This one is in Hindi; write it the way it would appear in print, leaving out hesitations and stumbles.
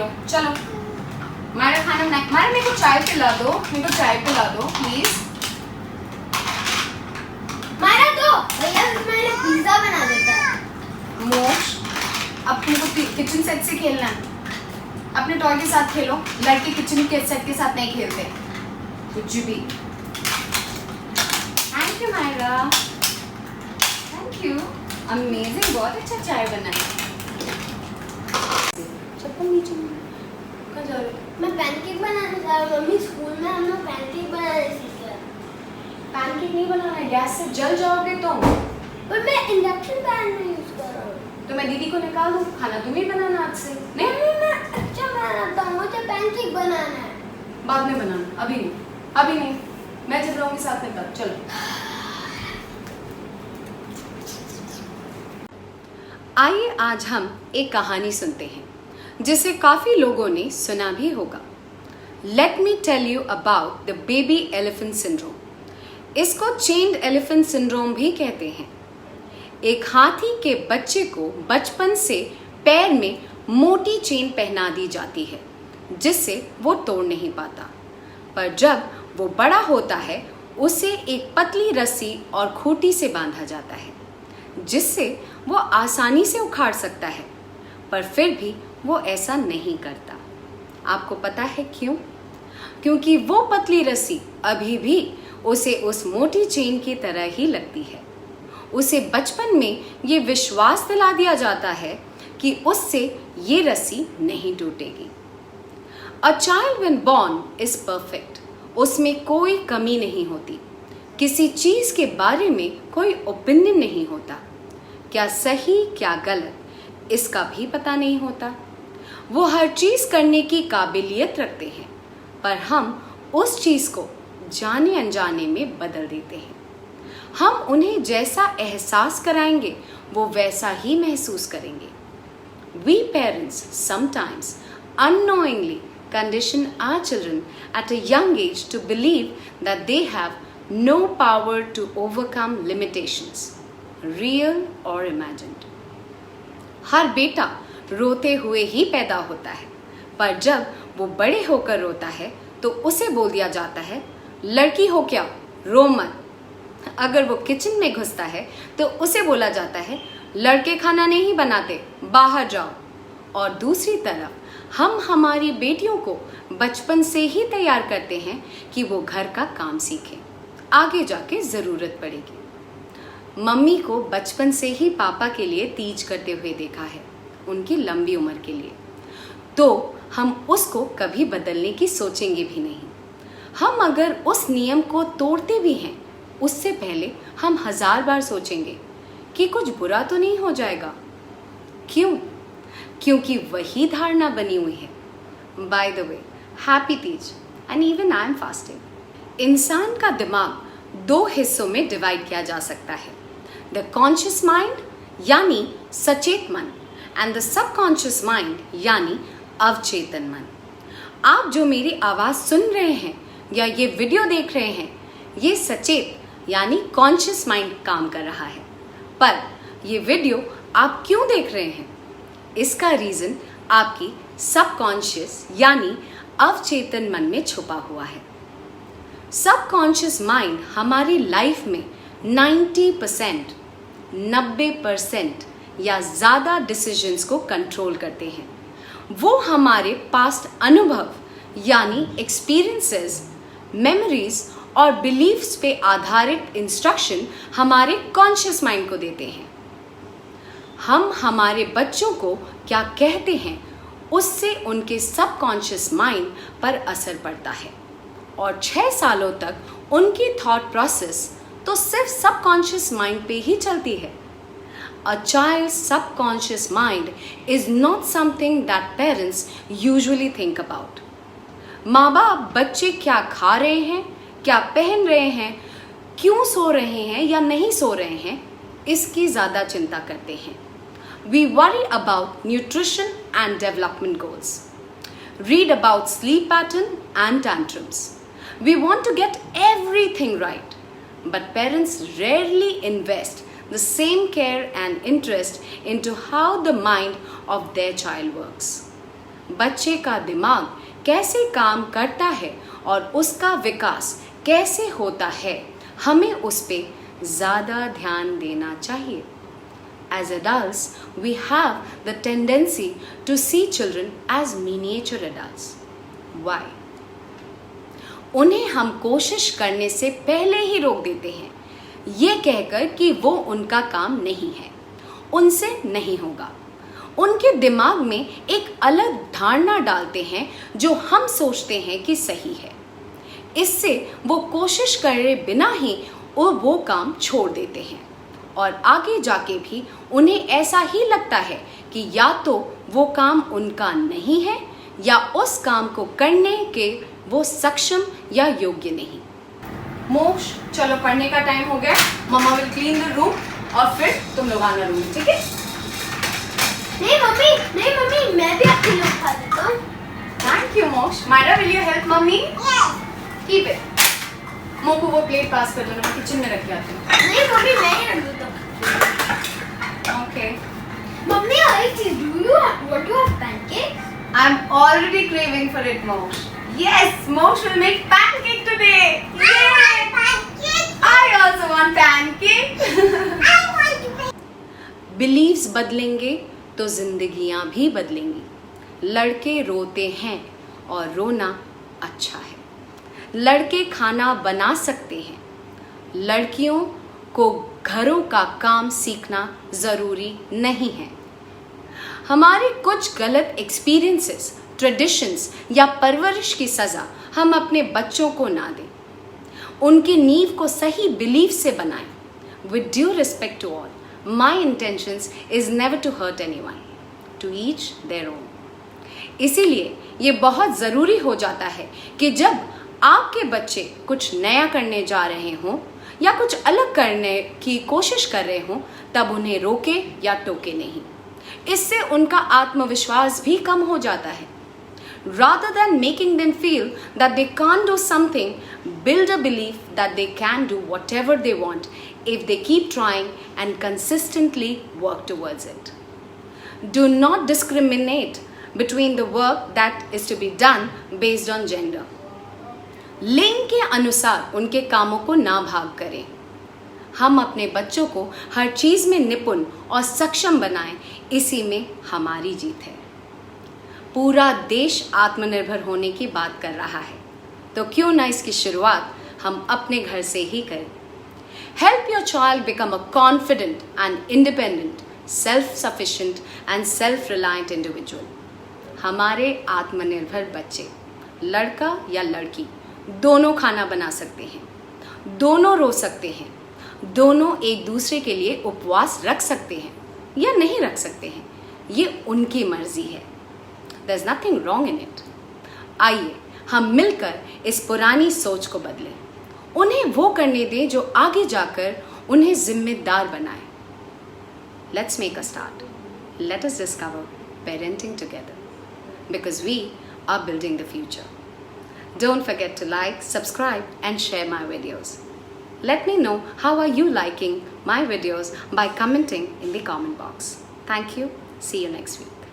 खेलो, चलो। मायरा खाना बना, मायरा मेरे को चाय पिला दो, मेरे को चाय पिला दो प्लीज। मायरा तो भैया मैंने पिज्जा बना देता है। मोक्ष, अब तुमको किचन सेट से खेलना है, अपने टॉय के साथ खेलो, लड़के किचन के सेट के साथ नहीं खेलते कुछ भी। Thank you Myra, thank you, amazing, बहुत अच्छा चाय बना है। चप्पल नीचे कहाँ जा रहे हो? मैं पैनकेक बनाने जा रहा हूँ मम्मी, स्कूल में हम लोग पैनकेक बनाने सीख रहे हैं। पैनकेक नहीं बनाना है, गैस से जल जाओगे तुम। पर मैं इंडक्शन पैन में यूज कर रहा हूँ। तो मैं दीदी को निकाल दूँ, खाना तुम्हें बनाना आज से। नहीं नहीं मैं अच्छा बनाता हूँ, मुझे पैनकेक बनाना है। बाद में बनाना, अभी नहीं, अभी नहीं, मैं जब रहूँगी साथ में तब। चलो आइए आज हम एक कहानी सुनते हैं जिसे काफी लोगों ने सुना भी होगा। Let me tell you about the baby elephant syndrome. इसको चेन्ड एलिफेंट सिंड्रोम भी कहते हैं। एक हाथी के बच्चे को बचपन से पैर में मोटी चेन पहना दी जाती है जिससे वो तोड़ नहीं पाता, पर जब वो बड़ा होता है उसे एक पतली रस्सी और खूंटी से बांधा जाता है जिससे वो आसानी से उखाड़ सकता है, पर फिर भी वो ऐसा नहीं करता। आपको पता है क्यों? क्योंकि वो पतली रस्सी अभी भी उसे उस मोटी चेन की तरह ही लगती है। उसे बचपन में ये विश्वास दिला दिया जाता है कि उससे ये रस्सी नहीं टूटेगी। A child when born is perfect. उसमें कोई कमी नहीं होती, किसी चीज के बारे में कोई ओपिनियन नहीं होता, क्या सही क्या गलत इसका भी पता नहीं होता। वो हर चीज करने की काबिलियत रखते हैं, पर हम उस चीज को जाने अनजाने में बदल देते हैं। हम उन्हें जैसा एहसास कराएंगे वो वैसा ही महसूस करेंगे। We parents sometimes unknowingly condition our children at a young age to believe that they have no power to overcome limitations, real or imagined. हर बेटा रोते हुए ही पैदा होता है, पर जब वो बड़े होकर रोता है तो उसे बोल दिया जाता है, लड़की हो क्या, रो मत। अगर वो किचन में घुसता है तो उसे बोला जाता है, लड़के खाना नहीं बनाते, बाहर जाओ। और दूसरी तरफ हम हमारी बेटियों को बचपन से ही तैयार करते हैं कि वो घर का काम सीखें, आगे जाके ज़रूरत पड़ेगी। मम्मी को बचपन से ही पापा के लिए तीज करते हुए देखा है, उनकी लंबी उम्र के लिए, तो हम उसको कभी बदलने की सोचेंगे भी नहीं। हम अगर उस नियम को तोड़ते भी हैं उससे पहले हम 1000 बार सोचेंगे कि कुछ बुरा तो नहीं हो जाएगा। क्यों? क्योंकि वही धारणा बनी हुई है। By the way, happy Teej and even I am fasting. इंसान का दिमाग 2 हिस्सों में डिवाइड किया जा सकता है, द कॉन्शियस माइंड यानी सचेत मन एंड द सबकॉन्शियस माइंड यानी अवचेतन मन। आप जो मेरी आवाज़ सुन रहे हैं या ये वीडियो देख रहे हैं, ये सचेत यानी कॉन्शियस माइंड काम कर रहा है, पर ये वीडियो आप क्यों देख रहे हैं? इसका रीज़न आपकी सबकॉन्शियस यानी अवचेतन मन में छुपा हुआ है। सबकॉन्शियस माइंड हमारी लाइफ में 90% या ज़्यादा डिसीजंस को कंट्रोल करते हैं। वो हमारे पास्ट अनुभव यानी एक्सपीरियंसेस, मेमोरीज और बिलीफ्स पे आधारित इंस्ट्रक्शन हमारे कॉन्शियस माइंड को देते हैं। हम हमारे बच्चों को क्या कहते हैं उससे उनके सबकॉन्शियस माइंड पर असर पड़ता है, और 6 सालों तक उनकी थॉट प्रोसेस तो सिर्फ सबकॉन्शियस माइंड पे ही चलती है। A child's subconscious mind is not something that parents usually think about. माँ बाप बच्चे क्या खा रहे हैं, क्या पहन रहे हैं, क्यों सो रहे हैं या नहीं सो रहे हैं, इसकी ज़्यादा चिंता करते हैं। We worry about nutrition and development goals. Read about sleep pattern and tantrums. We want to get everything right, but parents rarely invest the same care and interest into how the mind of their child works. बच्चे का दिमाग कैसे काम करता है और उसका विकास कैसे होता है, हमें उस पर ज़्यादा ध्यान देना चाहिए. As adults, we have the tendency to see children as miniature adults. Why? उन्हें हम कोशिश करने से पहले ही रोक देते हैं, ये कहकर कि वो उनका काम नहीं है, उनसे नहीं होगा. उनके दिमाग में एक अलग धारणा डालते हैं जो हम सोचते हैं कि सही है. इससे वो कोशिश करे बिना ही वो काम छोड़ देते हैं और आगे जाके भी उन्हें ऐसा ही लगता है कि या तो वो काम उनका नहीं है या उस काम को करने के वो सक्षम या योग्य नहीं. मोक्ष, चलो पढ़ने का टाइम हो गया. मम्मा विल क्लीन द रूम और फिर तुम लोग आना रूम में, ठीक है? नहीं मम्मी, मैं भी आपके लिए खा देता हूँ. Thank you Moksh. Myra, will you help mummy? Keep it. मो को वो प्लेट पास कर दो ना, मैं किचन में रख के आती हूँ. नहीं मम्मी, मैं ही रख देता हूँ. ओके. मम्मी, एक चीज, do you want to have pancakes? I'm already craving for it, Moksh. Yes, Moksh will make pancake today. Yay! I also want pancake. Beliefs बदलेंगे तो जिंदगियां भी बदलेंगी. लड़के रोते हैं और रोना अच्छा है. लड़के खाना बना सकते हैं. लड़कियों को घरों का काम सीखना जरूरी नहीं है. हमारे कुछ गलत एक्सपीरियंसेस, ट्रेडिशंस या परवरिश की सज़ा हम अपने बच्चों को ना दें. उनकी नींव को सही बिलीफ से बनाएं. With due respect to all, my intentions is never to hurt anyone, to each their own. इसीलिए ये बहुत ज़रूरी हो जाता है कि जब आपके बच्चे कुछ नया करने जा रहे हों या कुछ अलग करने की कोशिश कर रहे हों, तब उन्हें रोके या टोके नहीं. इससे उनका आत्मविश्वास भी कम हो जाता है. Rather than making them feel that they can't do something, build a belief that they can do whatever they want if they keep trying and consistently work towards it. Do not discriminate between the work that is to be done based on gender. लिंग के अनुसार उनके कामों को ना भाग करें. हम अपने बच्चों को हर चीज़ में निपुण और सक्षम बनाएं, इसी में हमारी जीत है. पूरा देश आत्मनिर्भर होने की बात कर रहा है, तो क्यों ना इसकी शुरुआत हम अपने घर से ही करें. Help your child become a confident and independent, self sufficient and self reliant individual. हमारे आत्मनिर्भर बच्चे, लड़का या लड़की, दोनों खाना बना सकते हैं, दोनों रो सकते हैं, दोनों एक दूसरे के लिए उपवास रख सकते हैं या नहीं रख सकते हैं. ये उनकी मर्जी है. There's nothing wrong in it. आइए हम मिलकर इस पुरानी सोच को बदलें. उन्हें वो करने दें जो आगे जाकर उन्हें जिम्मेदार बनाए. Let's make a start. Let us discover parenting together, because we are building the future. Don't forget to like, subscribe and share my videos. Let me know how are you liking my videos by commenting in the comment box. Thank you. See you next week.